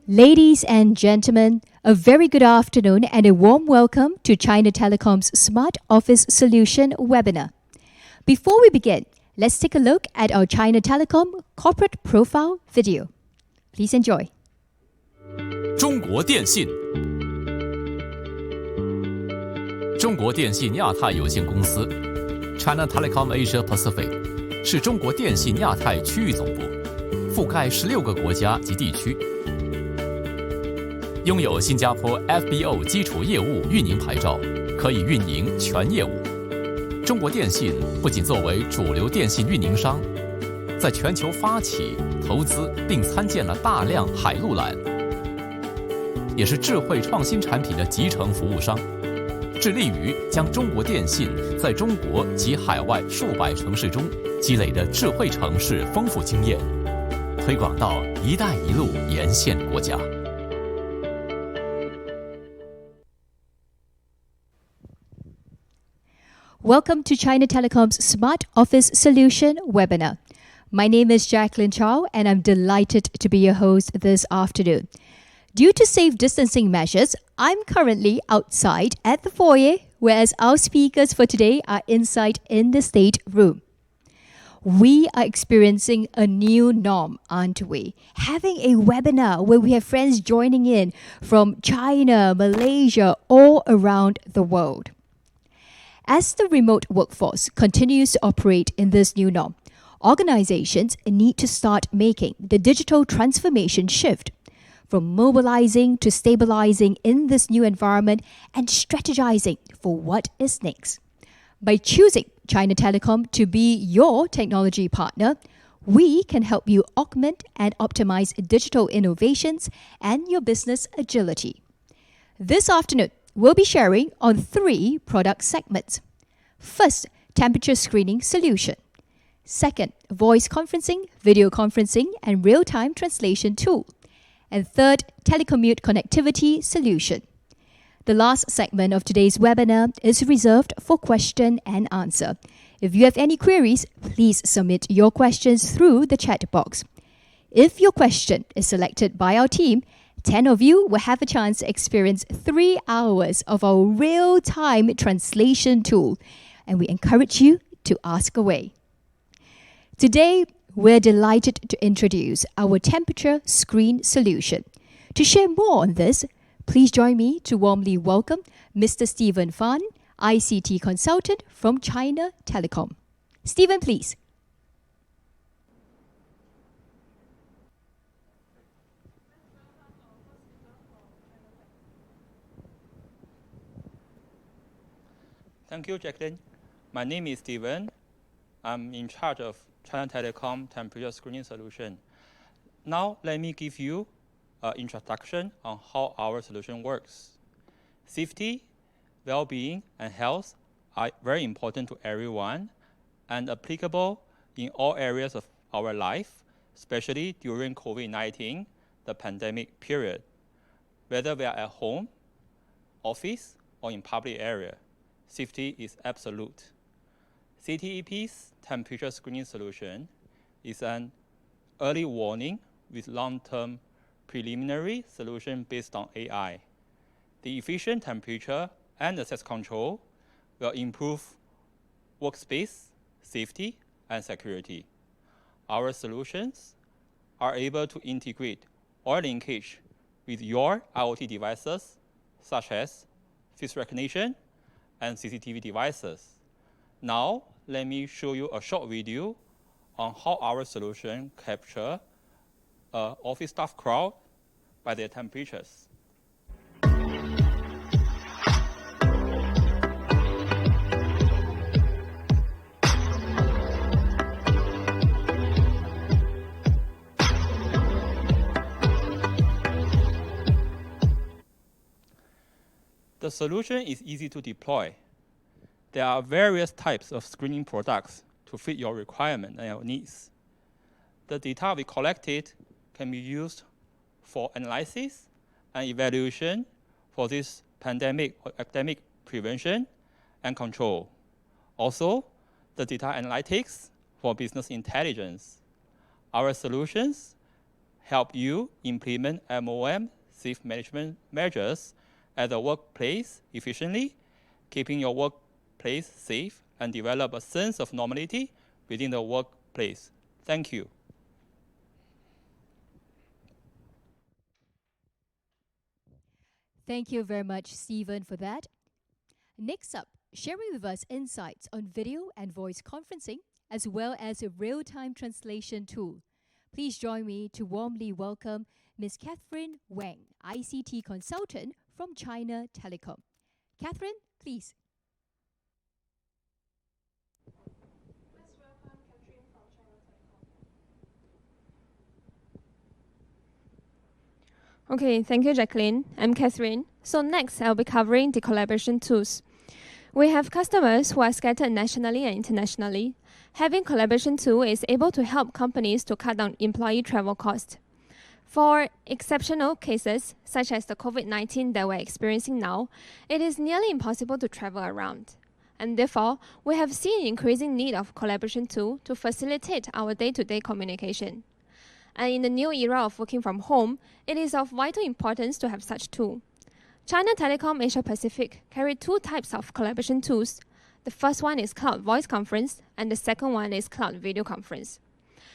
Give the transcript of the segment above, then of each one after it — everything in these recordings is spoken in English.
Ladies and gentlemen, a very good afternoon and a warm welcome to China Telecom's Smart Office Solution webinar. Before we begin, let's take a look at our China Telecom corporate profile video. Please enjoy. 中国电信亚太有限公司 China Telecom Asia Pacific 是中国电信亚太区域总部，覆盖16个国家及地区，拥有新加坡 FBO 基础业务运营牌照，可以运营全业务。中国电信不仅作为主流电信运营商，在全球发起、投资并参建了大量海陆缆，也是智慧创新产品的集成服务商，致力于将中国电信在中国及海外数百城市中积累的智慧城市丰富经验，推广到“一带一路”沿线国家。Welcome to China Telecom's Smart Office Solution webinar. My name is Jacqueline Chow, and I'm delighted to be your host this afternoon. Due to safe distancing measures, I'm currently outside at the foyer, whereas our speakers for today are inside in the state room. We are experiencing a new norm, aren't we? Having a webinar where we have friends joining in from China, Malaysia, all around the world. As the remote workforce continues to operate in this new norm, organizations need to start making the digital transformation shift from mobilizing to stabilizing in this new environment and strategizing for what is next. By choosing China Telecom to be your technology partner, we can help you augment and optimize digital innovations and your business agility. This afternoon, we'll be sharing on 3 product segments. First, temperature screening solution. Second, voice conferencing, video conferencing, and real-time translation tool. And third, telecommute connectivity solution. The last segment of today's webinar is reserved for question and answer. If you have any queries, please submit your questions through the chat box. If your question is selected by our team, 10 of you will have a chance to experience 3 hours of our real-time translation tool, and we encourage you to ask away. Today, we're delighted to introduce our temperature screen solution. To share more on this, please join me to warmly welcome Mr. Stephen Fan, ICT consultant from China Telecom. Stephen, please. Thank you, Jacqueline. My name is Steven. I'm in charge of China Telecom temperature screening solution. Now, let me give you an introduction on how our solution works. Safety, well-being, and health are very important to everyone and applicable in all areas of our life, especially during COVID-19, the pandemic period, whether we are at home, office, or in public area. Safety is absolute. CTEP's temperature screening solution is an early warning with long-term preliminary solution based on AI. The efficient temperature and access control will improve workspace, safety, and security. Our solutions are able to integrate or linkage with your IoT devices, such as face recognition and CCTV devices. Now, let me show you a short video on how our solution capture office staff crowd by their temperatures. The solution is easy to deploy. There are various types of screening products to fit your requirement and your needs. The data we collected can be used for analysis and evaluation for this pandemic or epidemic prevention and control. Also, the data analytics for business intelligence. Our solutions help you implement MOM safe management measures at the workplace efficiently, keeping your workplace safe and develop a sense of normality within the workplace. Thank you. Thank you very much, Stephen, for that. Next up, sharing with us insights on video and voice conferencing, as well as a real-time translation tool. Please join me to warmly welcome Ms. Catherine Wang, ICT consultant from China Telecom. Catherine, please. Let's welcome Catherine from China Telecom. Okay, thank you, Jacqueline. I'm Catherine. So next, I'll be covering the collaboration tools. We have customers who are scattered nationally and internationally. Having collaboration tool is able to help companies to cut down employee travel costs. For exceptional cases, such as the COVID-19 that we're experiencing now, it is nearly impossible to travel around. And therefore, we have seen increasing need of collaboration tool to facilitate our day-to-day communication. And in the new era of working from home, it is of vital importance to have such tool. China Telecom Asia Pacific carry two types of collaboration tools. The first one is cloud voice conference, and the second one is cloud video conference.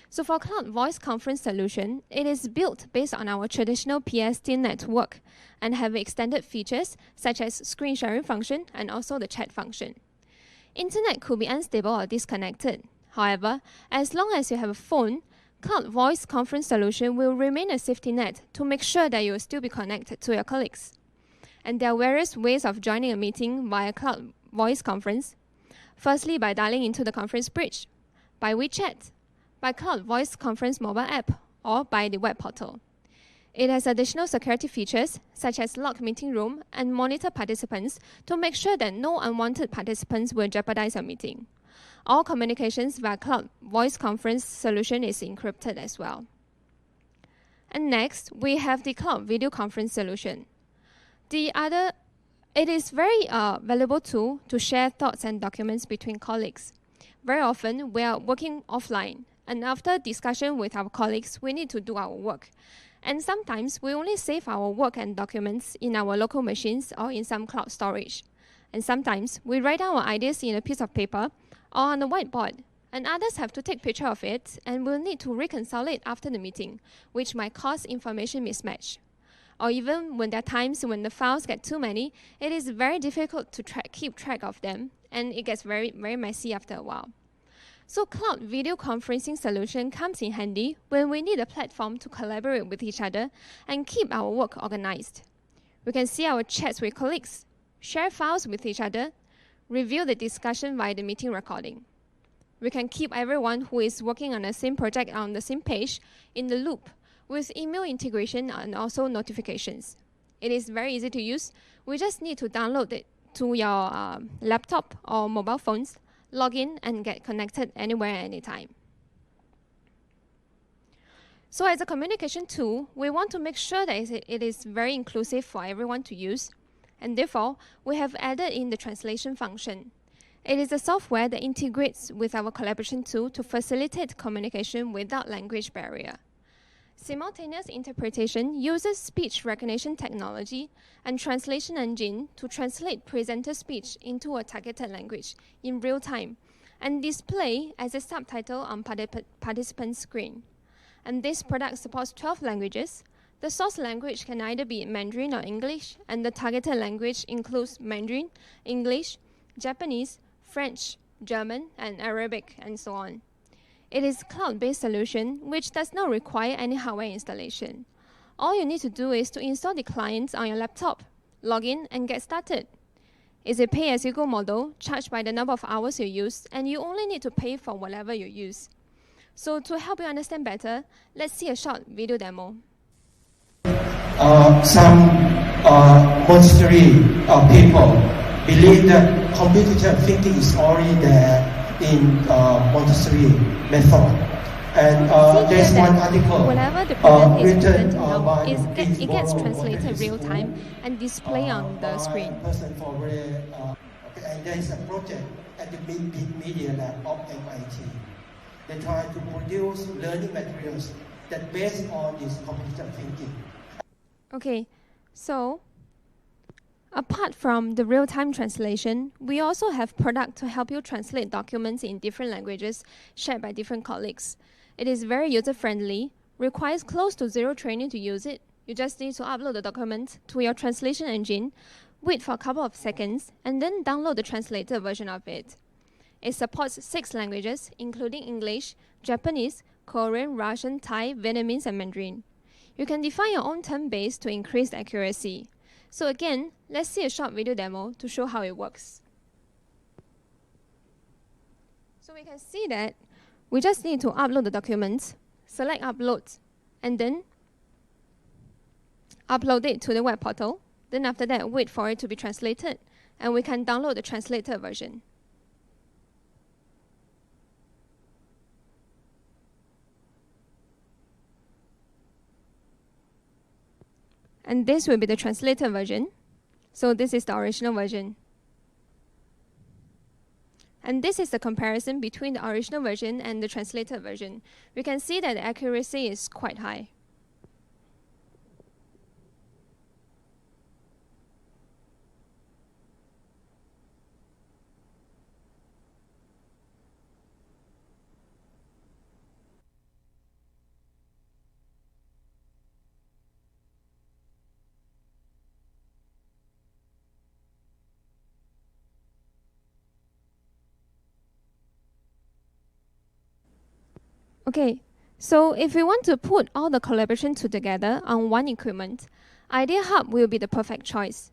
So for cloud voice conference solution, it is built based on our traditional PSTN network and have extended features such as screen sharing function and also the chat function. Internet could be unstable or disconnected. However, as long as you have a phone, cloud voice conference solution will remain a safety net to make sure that you will still be connected to your colleagues. And there are various ways of joining a meeting via cloud voice conference. Firstly, by dialing into the conference bridge, by WeChat, by cloud voice conference mobile app, or by the web portal. It has additional security features such as lock meeting room and monitor participants to make sure that no unwanted participants will jeopardize your meeting. All communications via cloud voice conference solution is encrypted as well. And next, we have the cloud video conference solution. It is very valuable tool to share thoughts and documents between colleagues. Very often, we are working offline, and after discussion with our colleagues, we need to do our work. And sometimes, we only save our work and documents in our local machines or in some cloud storage. And sometimes, we write our ideas in a piece of paper or on a whiteboard, and others have to take picture of it and will need to reconcile it after the meeting, which might cause information mismatch. Or even when there are times when the files get too many, it is very difficult to keep track of them, and it gets very, very messy after a while. So cloud video conferencing solution comes in handy when we need a platform to collaborate with each other and keep our work organized. We can see our chats with colleagues, share files with each other, review the discussion via the meeting recording. We can keep everyone who is working on the same project on the same page in the loop with email integration and also notifications. It is very easy to use. We just need to download it to your laptop or mobile phones, log in and get connected anywhere, anytime. So as a communication tool, we want to make sure that it is very inclusive for everyone to use, and therefore, we have added in the translation function. It is a software that integrates with our collaboration tool to facilitate communication without language barrier. Simultaneous interpretation uses speech recognition technology and translation engine to translate presenter speech into a targeted language in real time and display as a subtitle on participant screen. And this product supports 12 languages. The source language can either be Mandarin or English, and the targeted language includes Mandarin, English, Japanese, French, German, and Arabic, and so on. It is a cloud-based solution which does not require any hardware installation. All you need to do is to install the client on your laptop, log in, and get started. It's a pay-as-you-go model, charged by the number of hours you use, and you only need to pay for whatever you use. So to help you understand better, let's see a short video demo. Some Montessori people believe that computer thinking is already there in Montessori method. And there's one article whenever the product is written presented by it gets translated real time and display on the screen. Person for very And there is a project at the Big Media Lab of MIT. They try to produce learning materials that based on this computational thinking. Okay, so apart from the real-time translation, we also have product to help you translate documents in different languages shared by different colleagues. It is very user-friendly, requires close to zero training to use it. You just need to upload the document to your translation engine, wait for a couple of seconds, and then download the translated version of it. It supports 6 languages, including English, Japanese, Korean, Russian, Thai, Vietnamese, and Mandarin. You can define your own term base to increase accuracy. So again, let's see a short video demo to show how it works. So we can see that we just need to upload the documents, select upload, and then upload it to the web portal. Then after that, wait for it to be translated, and we can download the translated version. And this will be the translated version. So this is the original version. And this is the comparison between the original version and the translated version. We can see that the accuracy is quite high. Okay, so if we want to put all the collaboration together on one equipment, Idea Hub will be the perfect choice.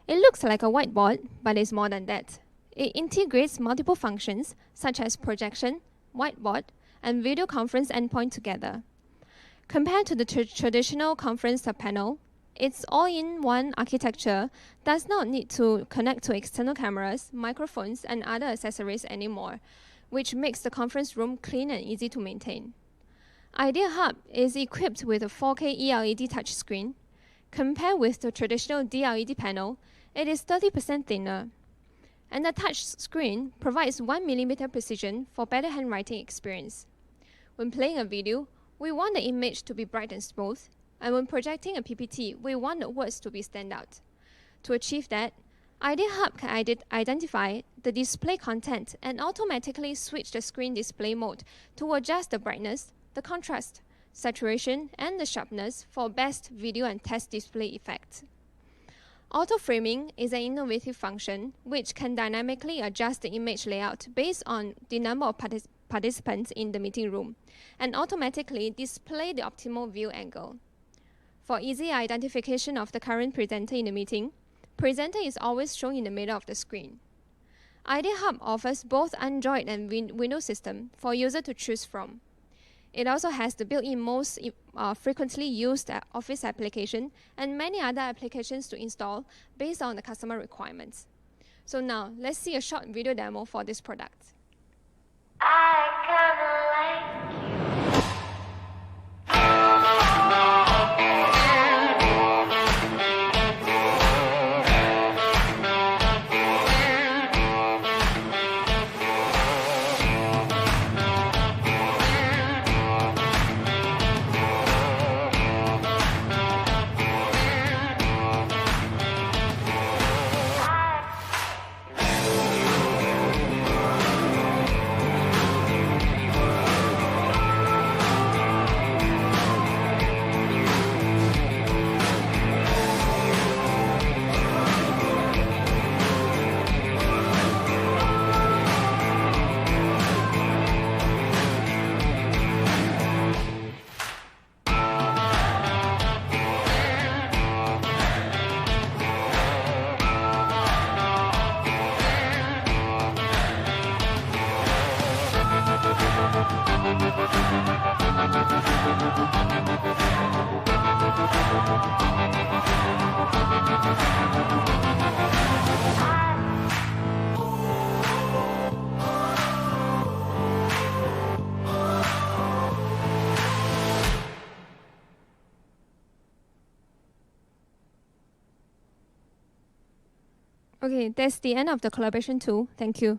It looks like a whiteboard, but it's more than that. It integrates multiple functions such as projection, whiteboard, and video conference endpoint together. Compared to the traditional conference panel, its all-in-one architecture does not need to connect to external cameras, microphones, and other accessories anymore, which makes the conference room clean and easy to maintain. Idea Hub is equipped with a 4K eLED touchscreen. Compared with the traditional DLED panel, it is 30% thinner. And the touch screen provides 1mm precision for better handwriting experience. When playing a video, we want the image to be bright and smooth, and when projecting a PPT, we want the words to be stand out. To achieve that, Idea Hub can identify the display content and automatically switch the screen display mode to adjust the brightness, the contrast, saturation, and the sharpness for best video and text display effect. Auto-framing is an innovative function which can dynamically adjust the image layout based on the number of participants in the meeting room and automatically display the optimal view angle. For easy identification of the current presenter in the meeting, presenter is always shown in the middle of the screen. Idea Hub offers both Android and Windows system for user to choose from. It also has the built-in most frequently used Office application and many other applications to install based on the customer requirements. So now, let's see a short video demo for this product. I kinda like you. Okay, that's the end of the collaboration tool. Thank you.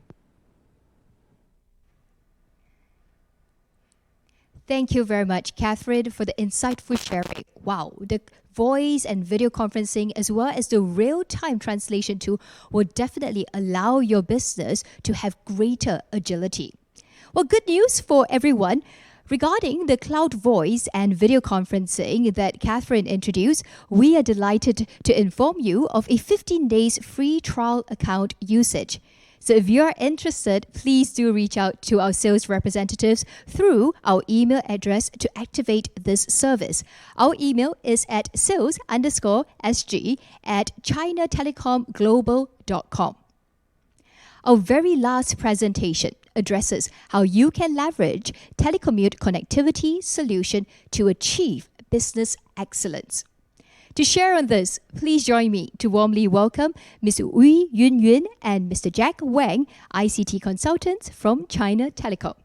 Thank you very much, Catherine, for the insightful sharing. Wow, the voice and video conferencing as well as the real-time translation tool will definitely allow your business to have greater agility. Well, good news for everyone. Regarding the cloud voice and video conferencing that Catherine introduced, we are delighted to inform you of a 15 days free trial account usage. So if you are interested, please do reach out to our sales representatives through our email address to activate this service. Our email is at sales_sg@chinatelecomglobal.com. Our very last presentation addresses how you can leverage telecommute connectivity solution to achieve business excellence. To share on this, please join me to warmly welcome Ms. Wei Yunyun and Mr. Jack Wang, ICT consultants from China Telecom.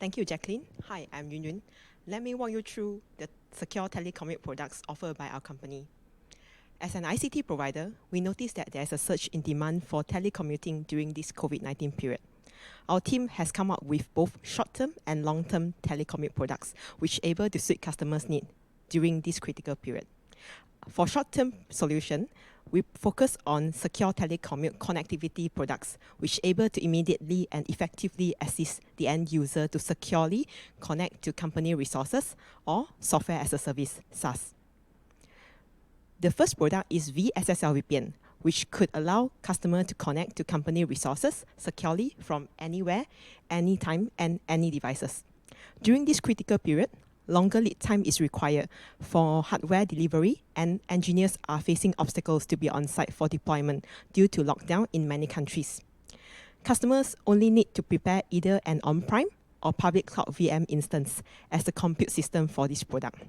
Thank you, Jacqueline. Hi, I'm Yunyun. Let me walk you through the secure telecommute products offered by our company. As an ICT provider, we noticed that there is a surge in demand for telecommuting during this COVID-19 period. Our team has come up with both short-term and long-term telecommute products, which are able to suit customers' needs during this critical period. For short-term solution, we focus on secure telecommute connectivity products, which are able to immediately and effectively assist the end user to securely connect to company resources or software as a service, SaaS. The first product is VSSL VPN, which could allow customers to connect to company resources securely from anywhere, anytime, and any devices. During this critical period, longer lead time is required for hardware delivery, and engineers are facing obstacles to be on site for deployment due to lockdown in many countries. Customers only need to prepare either an on-prem or public cloud VM instance as the compute system for this product.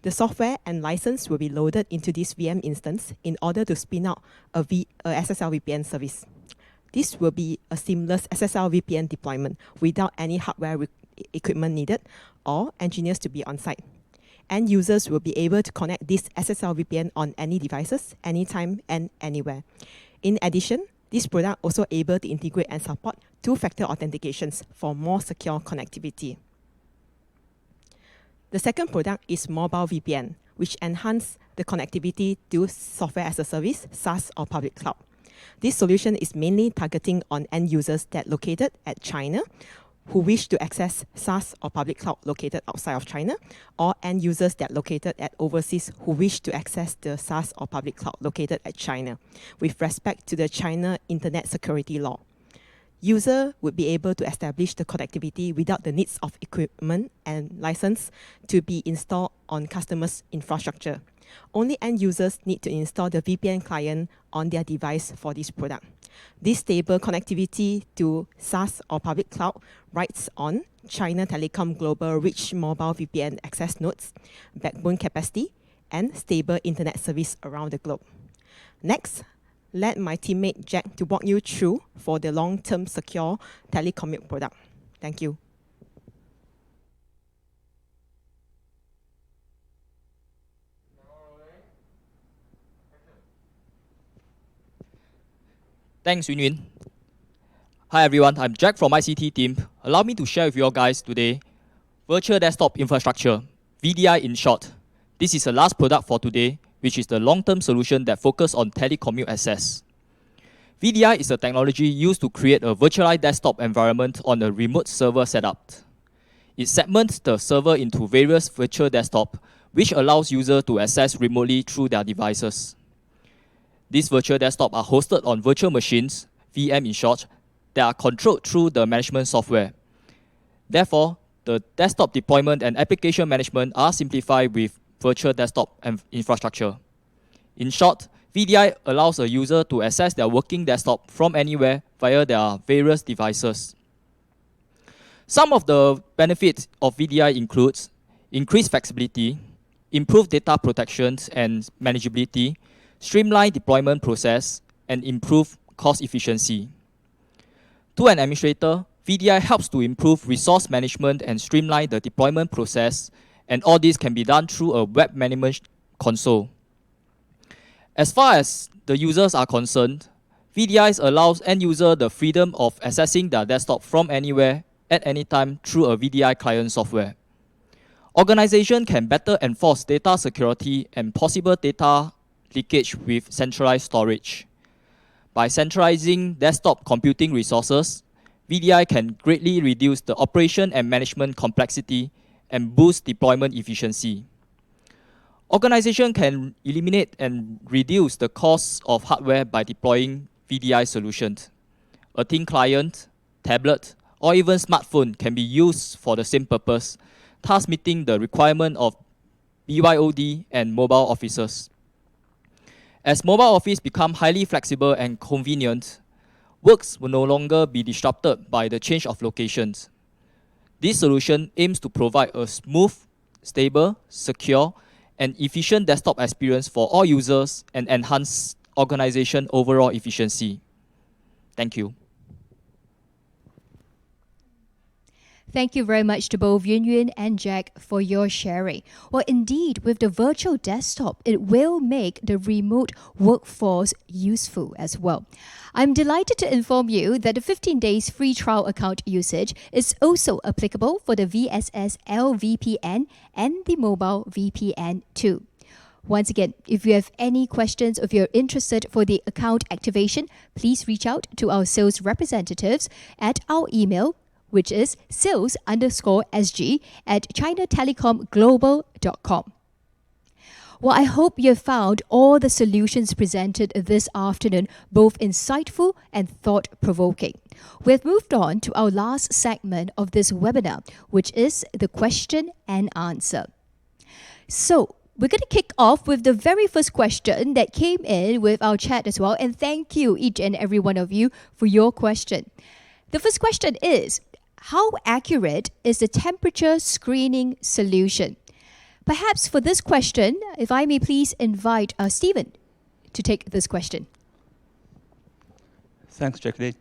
The software and license will be loaded into this VM instance in order to spin out a SSL VPN service. This will be a seamless SSL VPN deployment without any hardware equipment needed or engineers to be on site. End users will be able to connect this SSL VPN on any devices, anytime and anywhere. In addition, this product also able to integrate and support two-factor authentications for more secure connectivity. The second product is mobile VPN, which enhances the connectivity to software as a service, SaaS or public cloud. This solution is mainly targeting on end users that located at China who wish to access SaaS or public cloud located outside of China, or end users that located at overseas who wish to access the SaaS or public cloud located at China with respect to the China Internet Security Law. User would be able to establish the connectivity without the needs of equipment and license to be installed on customers' infrastructure. Only end users need to install the VPN client on their device for this product. This stable connectivity to SaaS or public cloud rides on China Telecom Global rich mobile VPN access nodes, backbone capacity, and stable internet service around the globe. Next, let my teammate Jack to walk you through for the long-term secure telecommute product. Thank you. Thanks, Yunyun. Hi everyone, I'm Jack from ICT team. Allow me to share with you guys today Virtual Desktop Infrastructure, VDI in short. This is the last product for today, which is the long-term solution that focuses on telecommute access. VDI is a technology used to create a virtualized desktop environment on a remote server setup. It segments the server into various virtual desktops, which allows users to access remotely through their devices. These virtual desktops are hosted on virtual machines, VM in short, that are controlled through the management software. Therefore, the desktop deployment and application management are simplified with virtual desktop infrastructure. In short, VDI allows a user to access their working desktop from anywhere via their various devices. Some of the benefits of VDI includes increased flexibility, improved data protections and manageability, streamlined deployment process, and improved cost efficiency. To an administrator, VDI helps to improve resource management and streamline the deployment process, and all this can be done through a web management console. As far as the users are concerned, VDIs allows end user the freedom of accessing their desktop from anywhere at any time through a VDI client software. Organization can better enforce data security and possible data leakage with centralized storage. By centralizing desktop computing resources, VDI can greatly reduce the operation and management complexity and boost deployment efficiency. Organization can eliminate and reduce the costs of hardware by deploying VDI solutions. A thin client, tablet, or even smartphone can be used for the same purpose, thus meeting the requirement of BYOD and mobile offices. As mobile office become highly flexible and convenient, works will no longer be disrupted by the change of locations. This solution aims to provide a smooth, stable, secure, and efficient desktop experience for all users and enhance organization overall efficiency. Thank you. Thank you very much to both Yun Yun and Jack for your sharing. Well, indeed, with the virtual desktop, it will make the remote workforce useful as well. I'm delighted to inform you that the 15 days free trial account usage is also applicable for the VSS LVPN and the mobile VPN too. Once again, if you have any questions or if you're interested for the account activation, please reach out to our sales representatives at our email, which is sales_sg@chinatelecomglobal.com. Well, I hope you have found all the solutions presented this afternoon both insightful and thought-provoking. We've moved on to our last segment of this webinar, which is the question and answer. So, we're going to kick off with the very first question that came in with our chat as well, and thank you each and every one of you for your question. The first question is, how accurate is the temperature screening solution? Perhaps for this question, if I may please invite Stephen to take this question. Thanks, Jacqueline.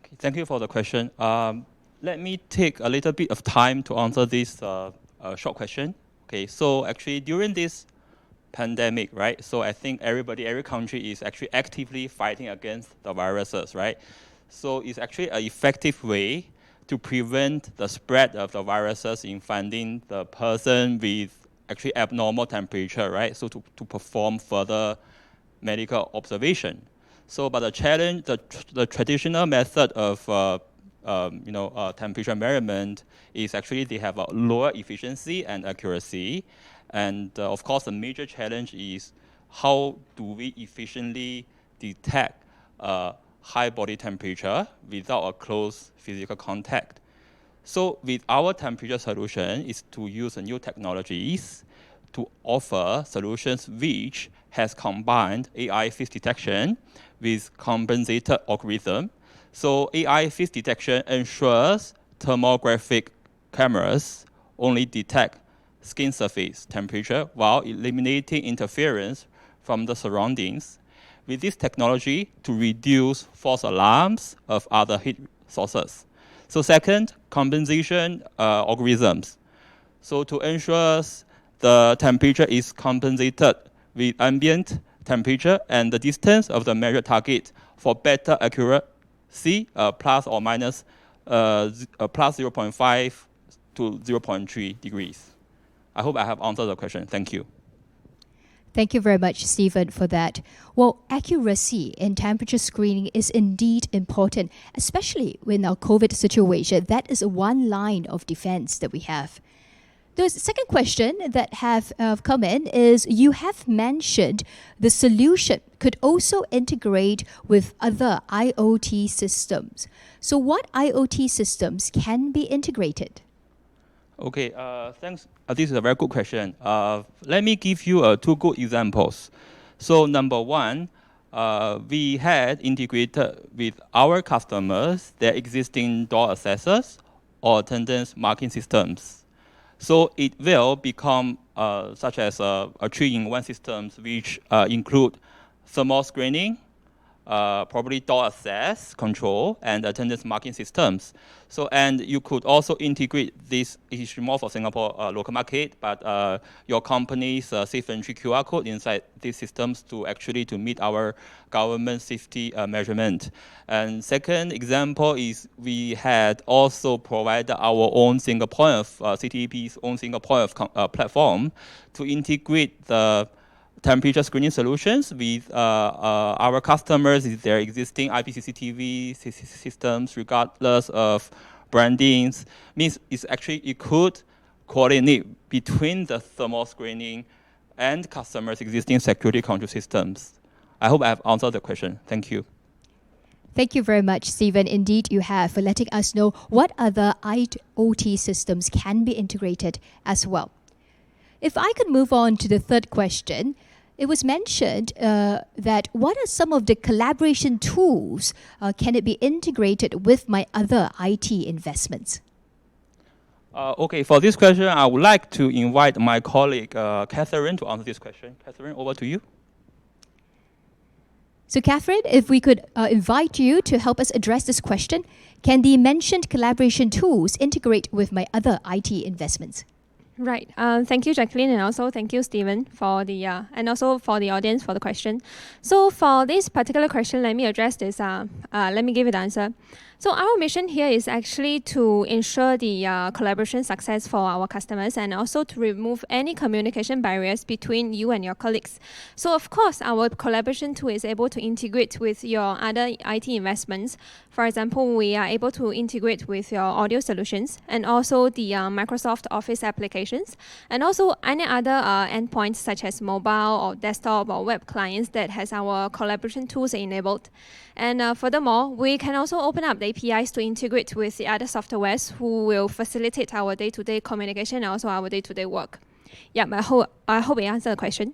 Okay, thank you for the question. Let me take a little bit of time to answer this short question. Okay, so actually during this pandemic, right? So I think every country is actually actively fighting against the viruses, right? So it's actually an effective way to prevent the spread of the viruses in finding the person with actually abnormal temperature, right? So to perform further medical observation. So, but the challenge, the traditional method of temperature measurement is actually they have a lower efficiency and accuracy. And of course, the major challenge is how do we efficiently detect high body temperature without a close physical contact. So with our temperature solution is to use new technologies to offer solutions which has combined AI face detection with compensated algorithm. So AI face detection ensures thermographic cameras only detect skin surface temperature while eliminating interference from the surroundings. With this technology to reduce false alarms of other heat sources. So second, compensation algorithms. So to ensure the temperature is compensated with ambient temperature and the distance of the measured target for better accuracy, plus or minus plus 0.5 to 0.3 degrees. I hope I have answered the question. Thank you. Thank you very much, Stephen, for that. Well, accuracy in temperature screening is indeed important, especially in our COVID situation. That is one line of defense that we have. The second question that have come in is, you have mentioned the solution could also integrate with other IoT systems. So what IoT systems can be integrated? Okay, thanks. This is a very good question. Let me give you two good examples. So number one, we had integrated with our customers their existing door accessors or attendance marking systems. So it will become such as a 3-in-1 systems which include thermal screening, probably door access control and attendance marking systems. So, and you could also integrate this, it's more for Singapore local market, but your company's safe entry QR code inside these systems to actually to meet our government safety measurement. And second example is we had also provided our own Singaporean, CTEP's own Singaporean platform to integrate the temperature screening solutions with our customers with their existing IP-CCTV systems, regardless of brandings. Means it's actually, it could coordinate between the thermal screening and customers' existing security control systems. I hope I have answered the question. Thank you. Thank you very much, Stephen. Indeed, you have for letting us know what other IoT systems can be integrated as well. If I could move on to the third question, it was mentioned that what are some of the collaboration tools can it be integrated with my other IT investments? Okay, for this question, I would like to invite my colleague, Catherine, to answer this question. Catherine, over to you. So, Catherine, if we could invite you to help us address this question, can the mentioned collaboration tools integrate with my other IT investments? Right. Thank you, Jacqueline, and also thank you, Stephen, for the and also for the audience for the question. So for this particular question, let me address this. Let me give you the answer. So our mission here is actually to ensure the collaboration success for our customers and also to remove any communication barriers between you and your colleagues. So of course, our collaboration tool is able to integrate with your other IT investments. For example, we are able to integrate with your audio solutions and also the Microsoft Office applications and also any other endpoints such as mobile or desktop or web clients that has our collaboration tools enabled. And furthermore, we can also open up the APIs to integrate with the other softwares who will facilitate our day-to-day communication and also our day-to-day work. Yeah, I hope I answered the question.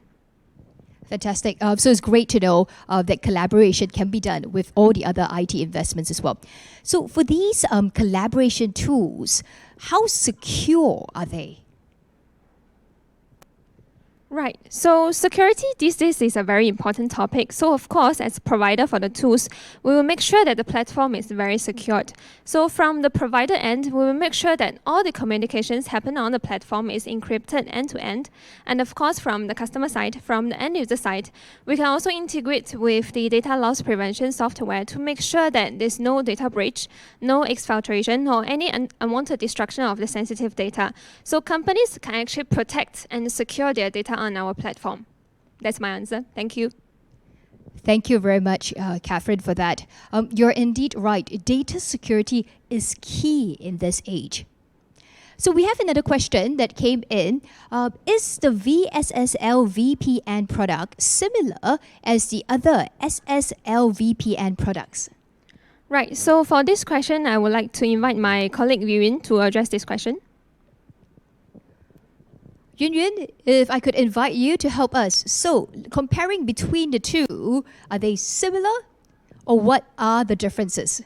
Fantastic. So it's great to know that collaboration can be done with all the other IT investments as well. So for these collaboration tools, how secure are they? Right. So security these days is a very important topic. So of course, as provider for the tools, we will make sure that the platform is very secured. So from the provider end, we will make sure that all the communications happen on the platform is encrypted end to end. And of course, from the customer side, from the end user side, we can also integrate with the data loss prevention software to make sure that there's no data breach, no exfiltration, or any unwanted destruction of the sensitive data. So companies can actually protect and secure their data on our platform. That's my answer. Thank you. Thank you very much, Catherine, for that. You're indeed right. Data security is key in this age. So we have another question that came in. Is the VSSL VPN product similar as the other SSL VPN products? Right. So for this question, I would like to invite my colleague Yuyun to address this question. Yun, if I could invite you to help us. So, comparing between the two, are they similar or what are the differences?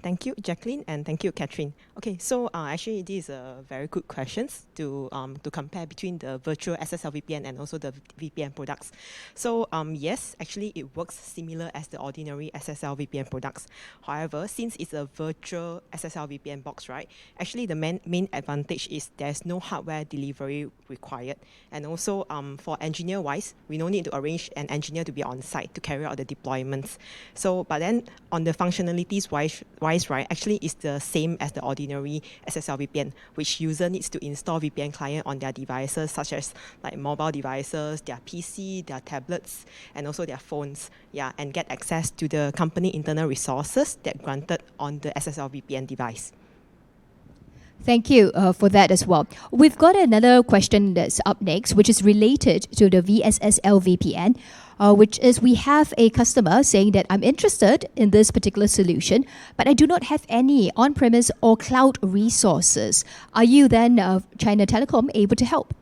Thank you, Jacqueline, and thank you, Catherine. Okay, so actually, this is a very good question to compare between the virtual SSL VPN and also the VPN products. So yes, actually, it works similar as the ordinary SSL VPN products. However, since it's a virtual SSL VPN box, right? Actually, the main advantage is there's no hardware delivery required, and also for engineer-wise, we don't need to arrange an engineer to be on site to carry out the deployments. So, but then on the functionalities wise, right, actually it's the same as the ordinary SSL VPN, which user needs to install VPN client on their devices, such as like mobile devices, their PC, their tablets, and also their phones, yeah, and get access to the company internal resources that granted on the SSL VPN device. Thank you for that as well. We've got another question that's up next, which is related to the VSSL VPN, which is we have a customer saying that I'm interested in this particular solution, but I do not have any on-premise or cloud resources. Are you then, China Telecom, able to help?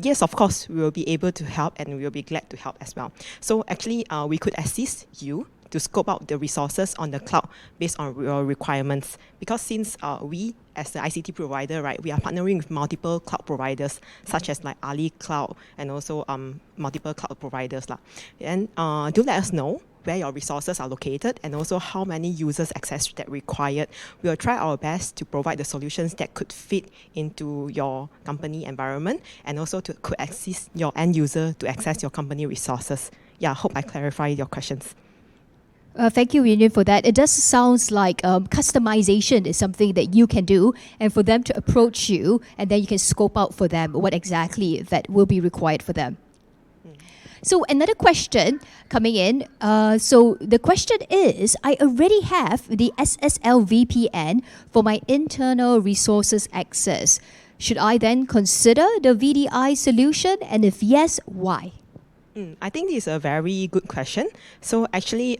Yes, of course, we will be able to help and we will be glad to help as well. So actually, we could assist you to scope out the resources on the cloud based on your requirements. Because since we, as the ICT provider, right, we are partnering with multiple cloud providers, such as like Ali Cloud and also multiple cloud providers. And do let us know where your resources are located and also how many users access that required. We will try our best to provide the solutions that could fit into your company environment and also could assist your end user to access your company resources. Yeah, I hope I clarified your questions. Thank you, Union, for that. It does sound like customization is something that you can do, and for them to approach you, and then you can scope out for them what exactly that will be required for them. So another question coming in. So the question is, I already have the SSL VPN for my internal resources access. Should I then consider the VDI solution? And if yes, why? I think this is a very good question. So actually,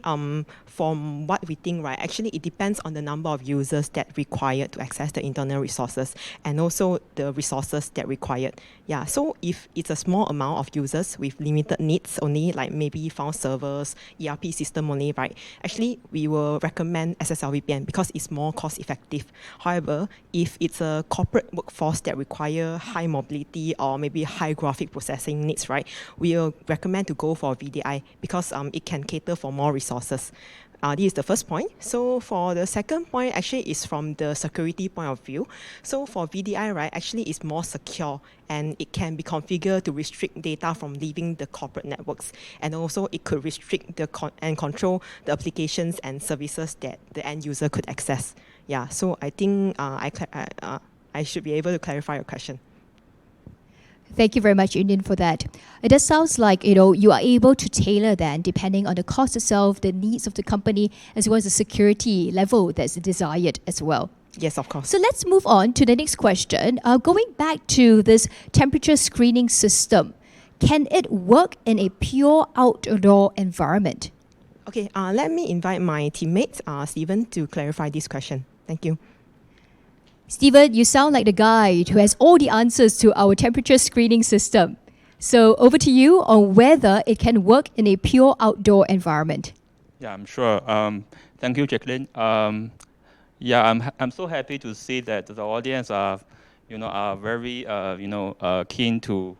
from what we think, right, actually it depends on the number of users that required to access the internal resources and also the resources that required. Yeah, so if it's a small amount of users with limited needs only, like maybe file servers, ERP system only, right, actually we will recommend SSL VPN because it's more cost effective. However, if it's a corporate workforce that require high mobility or maybe high graphic processing needs, right, we will recommend to go for VDI because it can cater for more resources. This is the first point. So for the second point, actually is from the security point of view. So for VDI, right, actually it's more secure and it can be configured to restrict data from leaving the corporate networks. And also it could restrict and control the applications and services that the end user could access. Yeah, so I think I should be able to clarify your question. Thank you very much, Union, for that. It does sound like you are able to tailor then, depending on the cost itself, the needs of the company, as well as the security level that's desired as well. Yes, of course. So let's move on to the next question. Going back to this temperature screening system, can it work in a pure outdoor environment? Okay, let me invite my teammate, Stephen, to clarify this question. Thank you. Stephen, you sound like the guy who has all the answers to our temperature screening system. So over to you on whether it can work in a pure outdoor environment. Yeah, I'm sure. Thank you, Jacqueline. Yeah, I'm so happy to see that the audience are very keen to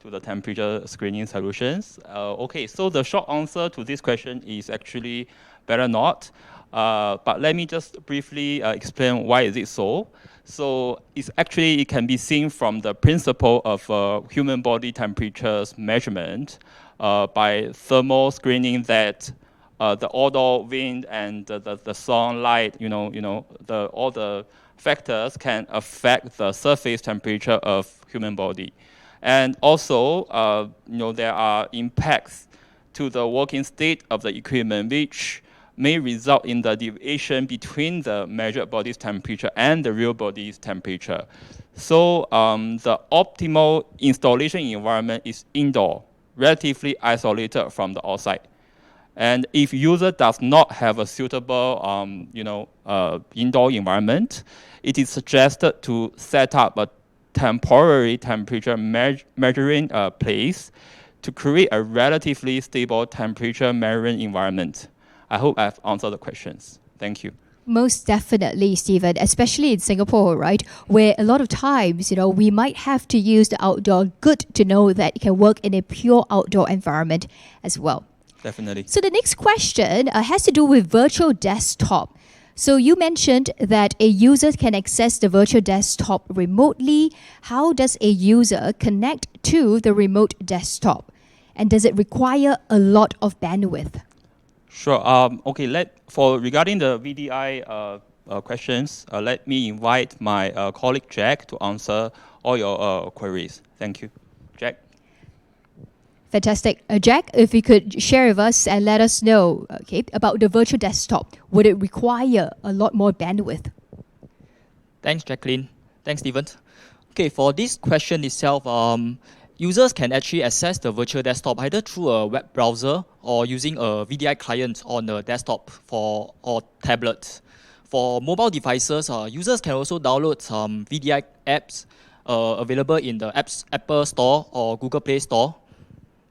the temperature screening solutions. Okay, so the short answer to this question is actually better not. But let me just briefly explain why is it so. So it can be seen from the principle of human body temperatures measurement by thermal screening that the odor, wind, and the sunlight, all the factors can affect the surface temperature of human body. And also, there are impacts to the working state of the equipment, which may result in the deviation between the measured body's temperature and the real body's temperature. So the optimal installation environment is indoor, relatively isolated from the outside. And if user does not have a suitable indoor environment, it is suggested to set up a temporary temperature measuring place to create a relatively stable temperature measuring environment. I hope I've answered the questions. Thank you. Most definitely, Stephen, especially in Singapore, right, where a lot of times, we might have to use the outdoor. Good to know that it can work in a pure outdoor environment as well. Definitely. So the next question has to do with virtual desktop. So you mentioned that a user can access the virtual desktop remotely. How does a user connect to the remote desktop? And does it require a lot of bandwidth? Sure. Okay. Regarding the VDI questions, let me invite my colleague Jack to answer all your queries. Thank you, Jack. Fantastic. Jack, if you could share with us and let us know, about the virtual desktop. Would it require a lot more bandwidth? Thanks, Jacqueline. Thanks, Stephen. Okay, for this question itself, users can actually access the virtual desktop either through a web browser or using a VDI client on a desktop or tablet. For mobile devices, users can also download some VDI apps available in the Apple Store or Google Play Store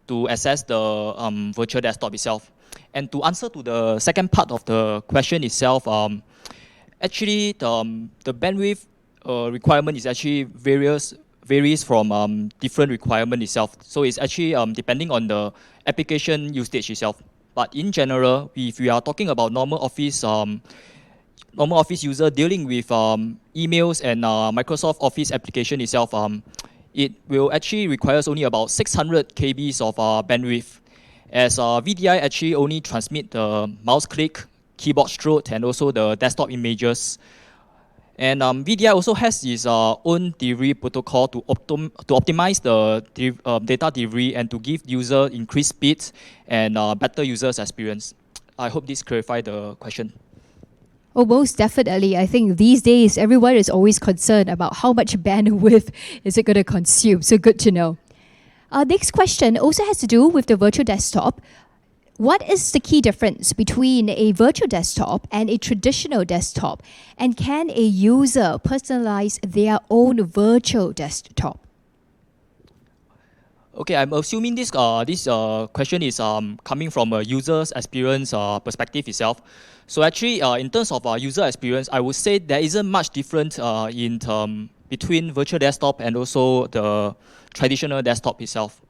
to access the virtual desktop itself. And to answer to the second part of the question itself, actually the bandwidth requirement is actually varies from different requirement itself. So it's actually depending on the application usage itself. But in general, if we are talking about normal office user dealing with emails and Microsoft Office application itself, it will actually requires only about 600 kbs of bandwidth, as VDI actually only transmit the mouse click, keyboard stroke, and also the desktop images. And VDI also has its own delivery protocol to optimize the data delivery and to give user increased speed and better users experience. I hope this clarifies the question. Oh, most definitely. I think these days everyone is always concerned about how much bandwidth is it going to consume. So good to know. Next question also has to do with the virtual desktop. What is the key difference between a virtual desktop and a traditional desktop? And can a user personalize their own virtual desktop? Okay, I'm assuming this question is coming from a user's experience perspective itself. So actually, in terms of user experience, I would say there isn't much difference between virtual desktop and also the traditional desktop itself.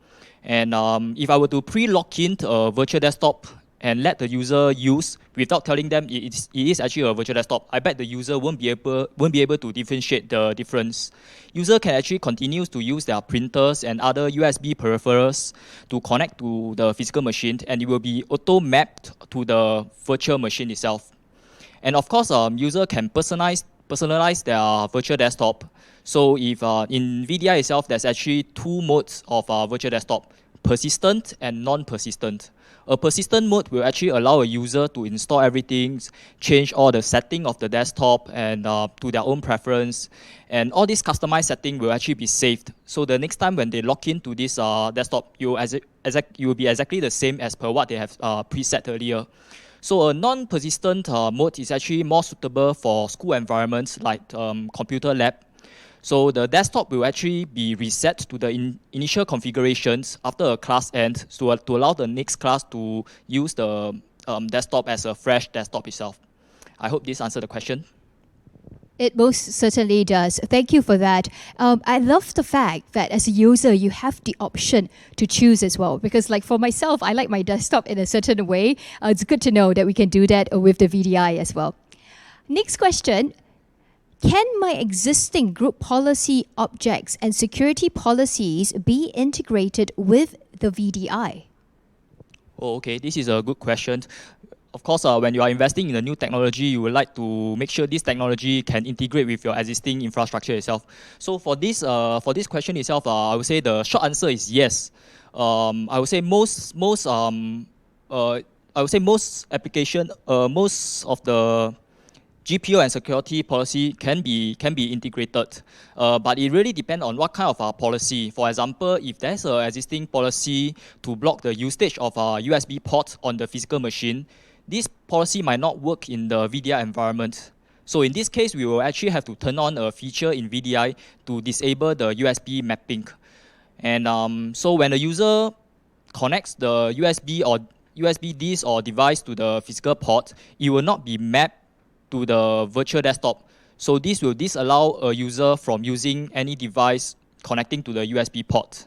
And if I were to pre-log in a virtual desktop and let the user use without telling them it is actually a virtual desktop, I bet the user won't be able to differentiate the difference. User can actually continue to use their printers and other USB peripherals to connect to the physical machine, and it will be auto-mapped to the virtual machine itself. And of course, user can personalize their virtual desktop. So if in VDI itself, there's actually two modes of virtual desktop: persistent and non-persistent. A persistent mode will actually allow a user to install everything, change all the setting of the desktop and to their own preference. And all this customized setting will actually be saved. So the next time when they log into this desktop, you will be exactly the same as per what they have preset earlier. So a non-persistent mode is actually more suitable for school environments like computer lab. So the desktop will actually be reset to the initial configurations after a class ends to allow the next class to use the desktop as a fresh desktop itself. I hope this answered the question. It most certainly does. Thank you for that. I love the fact that as a user, you have the option to choose as well. Because like for myself, I like my desktop in a certain way. It's good to know that we can do that with the VDI as well. Next question. Can my existing group policy objects and security policies be integrated with the VDI? Oh, okay. This is a good question. Of course, when you are investing in a new technology, you would like to make sure this technology can integrate with your existing infrastructure itself. So for this question itself, I would say the short answer is yes. I would say most application, most of the GPO and security policy can be integrated, but it really depends on what kind of policy. For example, if there's an existing policy to block the usage of a USB port on the physical machine, this policy might not work in the VDI environment. So in this case, we will actually have to turn on a feature in VDI to disable the USB mapping. And so when the user connects the USB disk or device to the physical port, it will not be mapped to the virtual desktop. So this will disallow a user from using any device connecting to the USB port.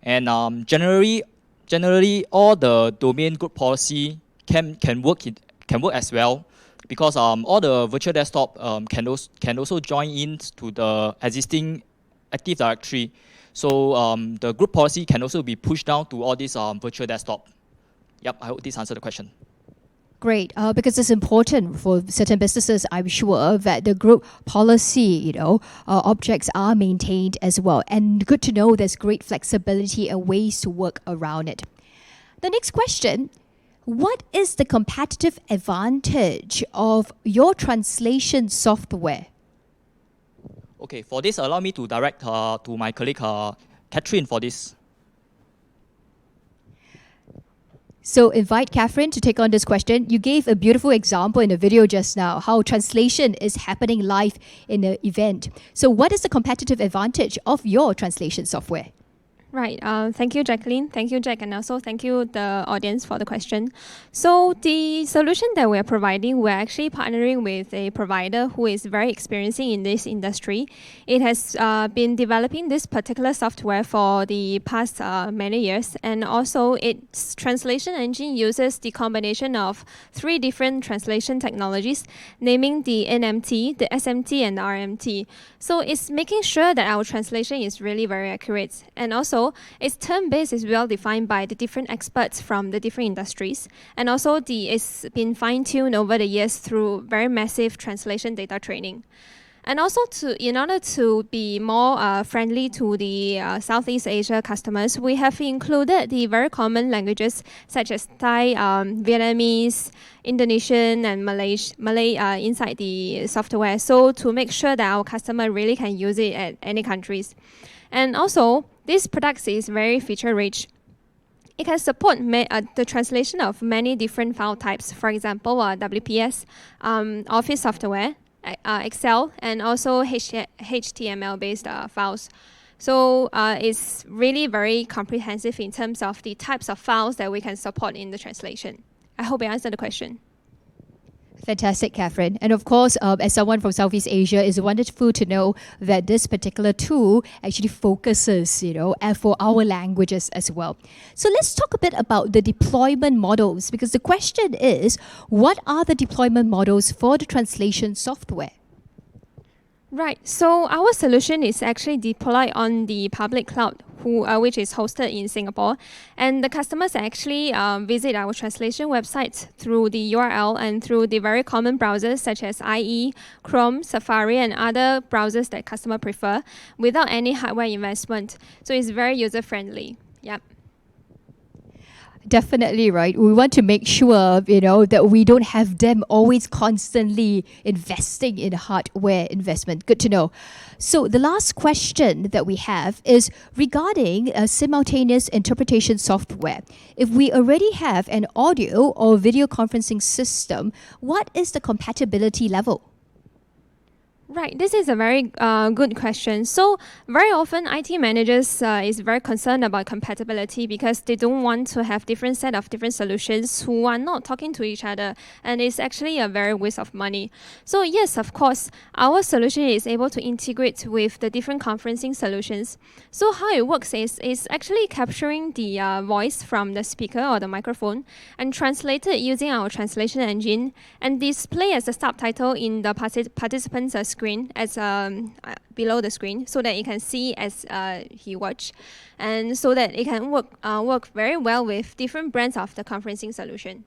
And generally, all the domain group policy can work as well, because all the virtual desktop can also join in to the existing Active Directory. So the group policy can also be pushed down to all these virtual desktop. Yep, I hope this answered the question. Great, because it's important for certain businesses, I'm sure, that the group policy, objects are maintained as well. And good to know there's great flexibility and ways to work around it. The next question, what is the competitive advantage of your translation software? Okay, for this, allow me to direct to my colleague, Catherine, for this. So invite Catherine to take on this question. You gave a beautiful example in the video just now, how translation is happening live in the event. So what is the competitive advantage of your translation software? Right. Thank you, Jacqueline. Thank you, Jack, and also thank you, the audience, for the question. So the solution that we're providing, we're actually partnering with a provider who is very experiencing in this industry. It has been developing this particular software for the past many years, and also its translation engine uses the combination of 3 different translation technologies, naming the NMT, the SMT, and the RMT. So it's making sure that our translation is really very accurate, and also its term base is well defined by the different experts from the different industries, and also it's been fine-tuned over the years through very massive translation data training. And also, in order to be more friendly to the Southeast Asia customers, we have included the very common languages such as Thai, Vietnamese, Indonesian, and Malay inside the software, so to make sure that our customer really can use it at any countries. And also, this product is very feature-rich. It can support the translation of many different file types, for example, WPS, Office software, Excel, and also HTML-based files. So it's really very comprehensive in terms of the types of files that we can support in the translation. I hope I answered the question. Fantastic, Catherine. And of course, as someone from Southeast Asia, it's wonderful to know that this particular tool actually focuses, and for our languages as well. So let's talk a bit about the deployment models, because the question is, what are the deployment models for the translation software? Right. So our solution is actually deployed on the public cloud, which is hosted in Singapore. And the customers actually visit our translation website through the URL and through the very common browsers such as IE, Chrome, Safari, and other browsers that customer prefer without any hardware investment. So it's very user-friendly. Yep. Definitely, right. We want to make sure, that we don't have them always constantly investing in hardware investment. Good to know. So the last question that we have is regarding a simultaneous interpretation software. If we already have an audio or video conferencing system, what is the compatibility level? Right, this is a very good question. So very often IT managers is very concerned about compatibility because they don't want to have different set of different solutions who are not talking to each other, and it's actually a very waste of money. So yes, of course, our solution is able to integrate with the different conferencing solutions. So how it works is actually capturing the voice from the speaker or the microphone and translate it using our translation engine and display as a subtitle in the participant's screen as below the screen, so that you can see as he watch, and so that it can work very well with different brands of the conferencing solution.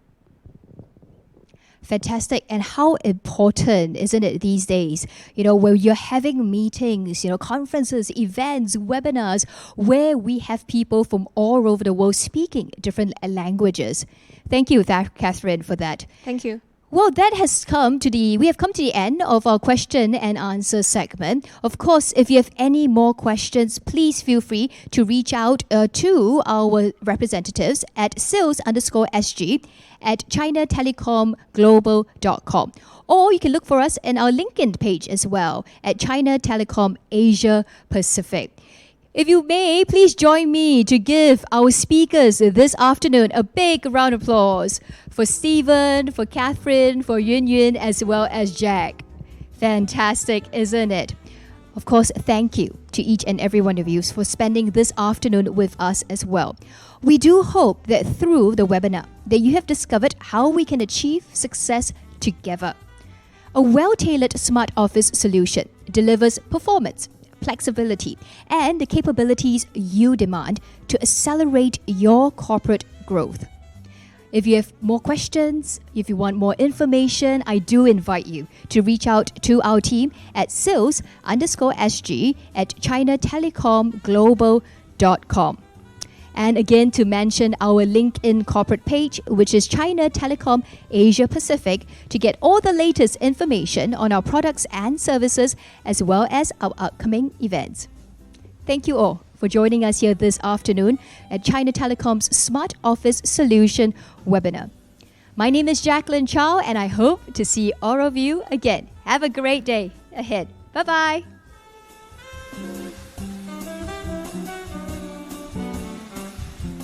Fantastic. And how important, isn't it, these days, where you're having meetings, conferences, events, webinars, where we have people from all over the world speaking different languages. Thank you, Catherine, for that. Thank you. Well, we have come to the end of our question and answer segment. Of course, if you have any more questions, please feel free to reach out to our representatives at sales_SG at ChinaTelecomGlobal.com. Or you can look for us in our LinkedIn page as well at China Telecom Asia Pacific. If you may, please join me to give our speakers this afternoon a big round of applause for Stephen, for Catherine, for Yun, as well as Jack. Fantastic, isn't it? Of course, thank you to each and every one of you for spending this afternoon with us as well. We do hope that through the webinar that you have discovered how we can achieve success together. A well-tailored smart office solution delivers performance, flexibility, and the capabilities you demand to accelerate your corporate growth. If you have more questions, if you want more information, I do invite you to reach out to our team at sales_SG at ChinaTelecomGlobal.com. And again, to mention our LinkedIn corporate page, which is China Telecom Asia Pacific, to get all the latest information on our products and services, as well as our upcoming events. Thank you all for joining us here this afternoon at China Telecom's Smart Office Solution webinar. My name is Jacqueline Chow, and I hope to see all of you again. Have a great day ahead. Bye-bye.